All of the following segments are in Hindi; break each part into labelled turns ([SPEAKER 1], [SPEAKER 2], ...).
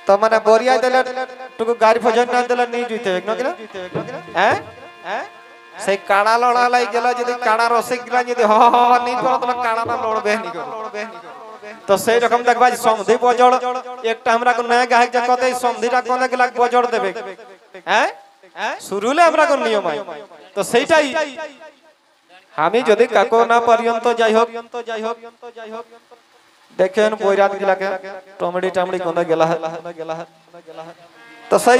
[SPEAKER 1] तो माने बोरिया देले टुकु गाड़ी भजन ना देले नी जुते न किना हैं से काड़ा लड़ा लाई गेला जदी काड़ा रसे गिला जदी ह ह नी करो तो काड़ा ना लड़बे नी करो तो সেই রকম দেখবা সমধি বজড় একটা আমরা কোন নয়া গায়ক যা কতে সমধিরা কোনে গলা বজড় দেবে হ্যাঁ শুরুলে আমরা কোন নিয়ম আই তো সেইটাই আমি যদি কাকো না পর্যন্ত যাই হোক দেখেন বৈরাত গিলাকে টমেডি টামড়ি কোনে গেলা তো সেই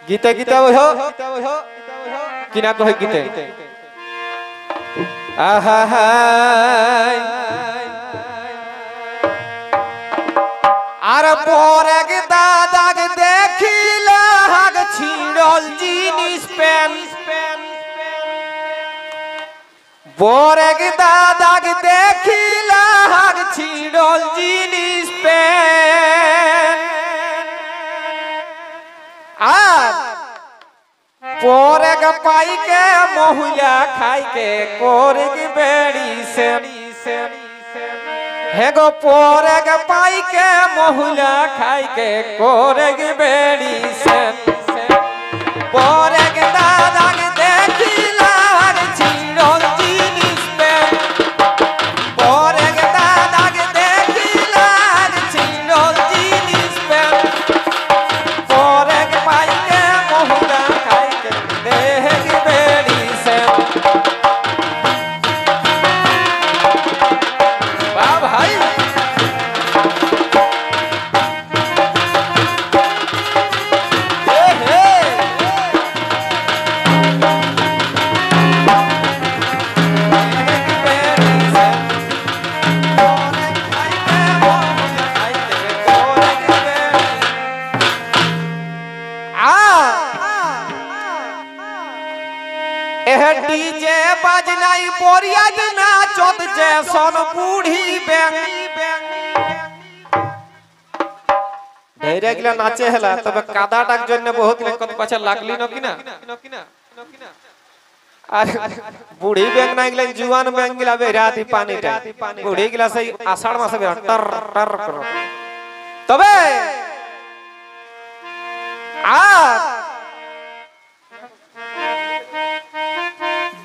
[SPEAKER 1] গীতে গীতে হইও কিনা কই গীতে আহা আর পরেক দাদাগ দেখিলা হাগ ছিড়ল জিনিস পেন পরেক দাদাগ দেখিলা হাগ ছিড়ল জিনিস পেন আর পরেক পাইকে মহুলা খাইকে করিক বেড়ি সেনি হেগো পরেগ পাইকে মহুলা খাইকে করেগ বেড়ি সেন পরেগ দাদাগ দেখিলা আর ছিড়ল জিনিস পেন পরেগ দাদাগ দেখিলা আর ছিড়ল জিনিস পেন পরেগ পাইকে মহুলা খাইকে দেহেগ বেড়ি সেন डीजे बजनाई बोरिया ना चोद जैसन बूढ़ी ढेरे गिला नाचे हला तबे कादा टाक जन्ने बहुत कत पाछा लागली न किना अरे बूढ़ी बैंग ना गिला जुआन बैंग गिला बे राती पानी टा बूढ़ी गिला सही आषाढ़ मास में टर टर करो तबे आ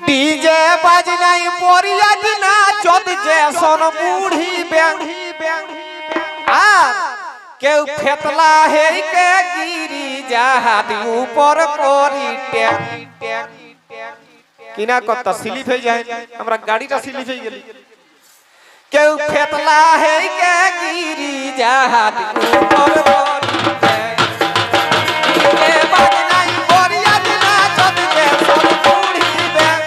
[SPEAKER 1] डीजे बजनाई बोरिया ना चोद जैसन बूढ़ी बैंग आ केउ फेतला है के गिरी जाहाद ऊपर कोरी टैग किना कत स्लिप हो जाए हमरा गाड़ीटा स्लिप हो गेली केउ फेतला है के गिरी जाहाद ऊपर कोरी टैग डीजे बजनाई बोरिया ना चोद जैसन बूढ़ी बैंग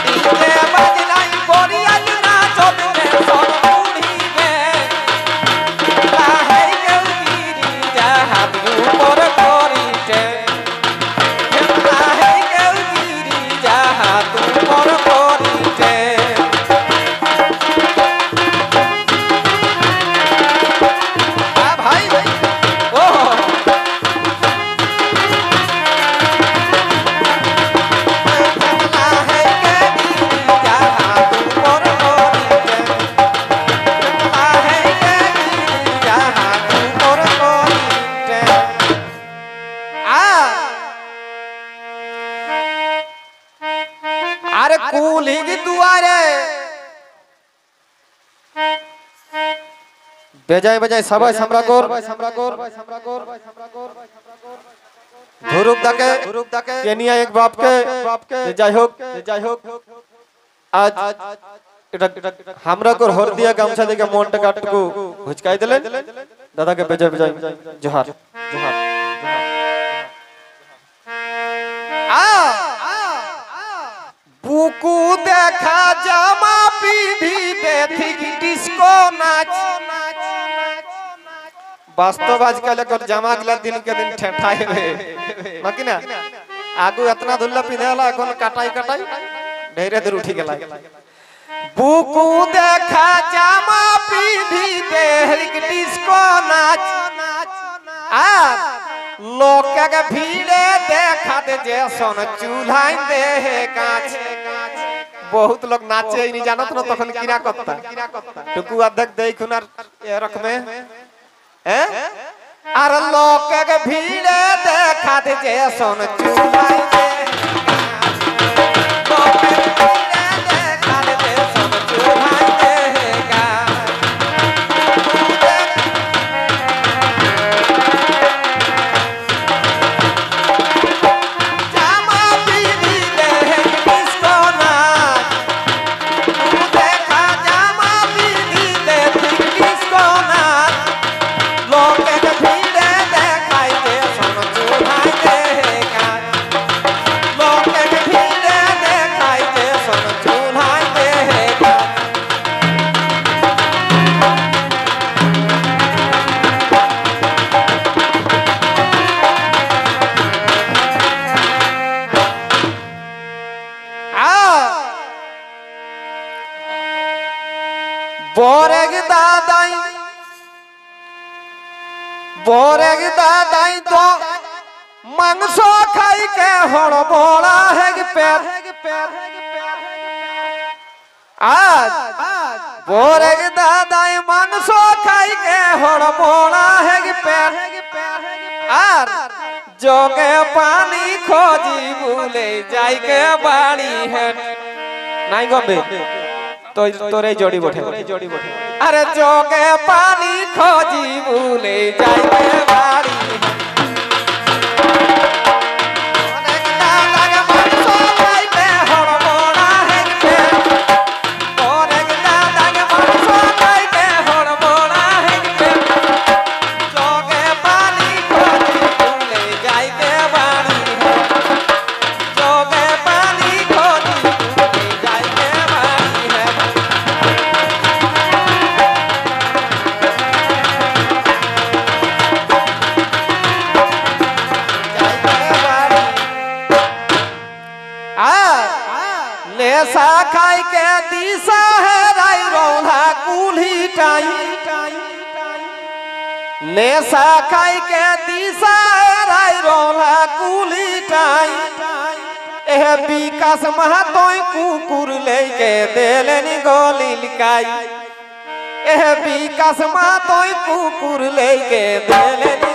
[SPEAKER 1] डीजे बजनाई बोरिया ना चोद जैसन बूढ़ी बैंग ला है केउ गिरी जाहाद ऊपर कोरी टैग ला है केउ गिरी जाहाद ऊपर कोरी टैग आ भाई ओ ला है के गिरी जाहाद ऊपर कोरी टैग ला है के गिरी जाहाद ऊपर कोरी टैग आ अरे कूली की दुआरे बेजाय बजाय सबाई सम्राकोर धुरुप दाके केनिया एक बाप के जाय होक आज এটা हमरा को हर दिया गामछा देके मोंट काट को हुचकाई देले दादा के बेजाय बजाय जोहार जोहार आ बुकु देखा जामा पीढ़ी बेथिक डिस्को नाच वास्तव आजकल कर जामा गला दिन के दिन ठेठाई रे बाकी ना आगु इतना धुल्ला पिनेला कोन काटाई ढेरे दूर उठी गेला बुकु देखा जामा पीढ़ी बेथिक डिस्को नाच आ लोक के भीड़े देखा दे जैसन चूल्हा दे काच बहुत लोग नाचे नहीं जानत न तखन किना कत्ता टुकु अध्यक्ष देखुनार रख में हैं আর লোকে ভিড়ে দেখা যে শোন চুলাই बोरेग दादाई तो मांस खाई के हड़बड़ा है पेट आज बोरेग दादाई मांस खाई के हड़बड़ा है पेट आर जोगे पानी खोजी भूले जाई के बाड़ी है नहीं गबे तो तोरे जोड़ी बैठे अरे जोगे पानी खोजी भूले जाई के बाड़ी नेशा खाई के दिशा है राई रोधा कुल्ही टाई नेशा खाई के दिशा है राई रोधा कुल्ही टाई एह विकास महतोय कुकुर लेके देलेनी गोली लिकाई एह विकास महतोय कुकुर लेके देलेनी